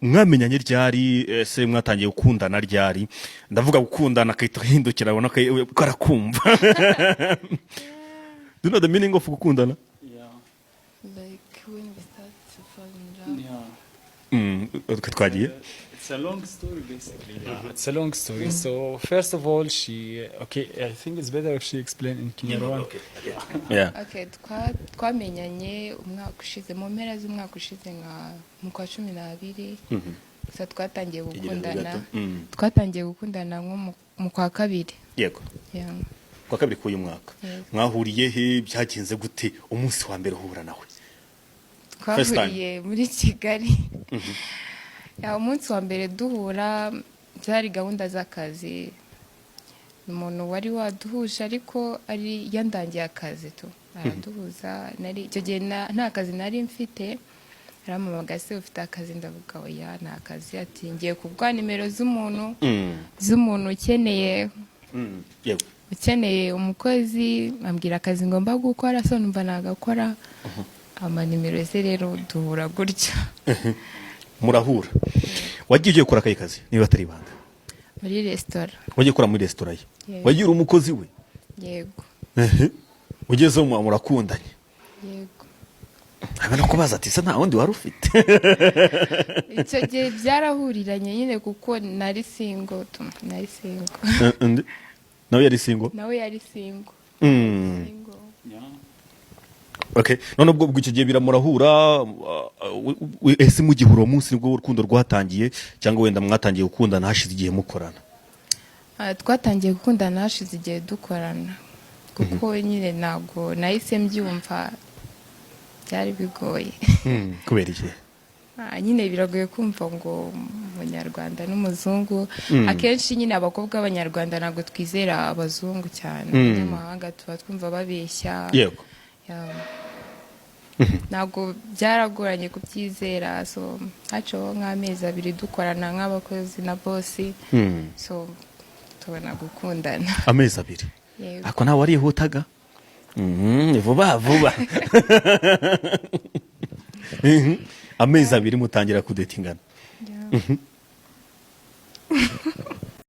mwamenyanye ryari se mwatangiye gukundana ryari ndavuga gukundana akahita hindukira abona ko arakumva do you know the meaning of gukundana Yeah. Like when we start to fall in love. Yeah. twagiye It's a long story, basically. Yeah. It's a long story. So first of all, okay, I think it's better if she explain in Kinyarwanda. yeah Okay, twamenyanye umwaka ushize mu mpera z'umwaka ushize nka mu kwa 12. Gusa twatangiye gukundana. Twatangiye gukundana nko mu kwa kabiri. yego Yeah. kwa kabiri k'uyu mwaka Yes. mwahuriye he byagenze gute umunsi wa mbere uhura nawe First time. Twahuriye muri Kigali. Ya umunsi wa mbere duhura byari gahunda z'akazi. Umuntu wari waduhuje ariko ari yandangiye akazi tu. Araduhuza nari icyo gihe nta kazi nari mfite. Aramamaga se ufite akazi ndavuga oya nta kazi ati ngiye kubwa nimero z'umuntu ukeneye yego ukeneye umukozi ambwira akazi ngomba gukora so numva nagakora ama nimero ze rero duhura gutya murahura wagiye ugiye gukora akayi kazi niba atari ibanga muri restaurant. wagiye gukora muri restaurant ye Yes. wagira umukozi we Yego ugezeho murakundanye yego abana kubaza ati se nta wundi wari ufite icyo gihe byarahuriranye nyine kuko nari single nawe yari single nawe yari single. Yeah. okay none ubwo icyo gihe biramurahura ese mu gihe uwo munsi nibwo urukundo rwatangiye cyangwa wenda mwatangiye gukundana hashize igihe mukorana Twatangiye gukundana hashize igihe dukorana kuko nyine ntabwo nahise mbyumva byari bigoye. kubera iki Nyine biragoye kumva ngo umunyarwanda n'umuzungu akenshi nyine abakobwa b'abanyarwanda ntabwo twizera abazungu cyane abanyamahanga tuba twumva babeshya. yego Ntabwo byaragoranye kubyizera so haciyeho nk'amezi 2 dukorana nk'abakozi na bosi so tubona gukundana amezi 2 yego ako nawe warihutaga vuba amezi 2 mutangira kudetingana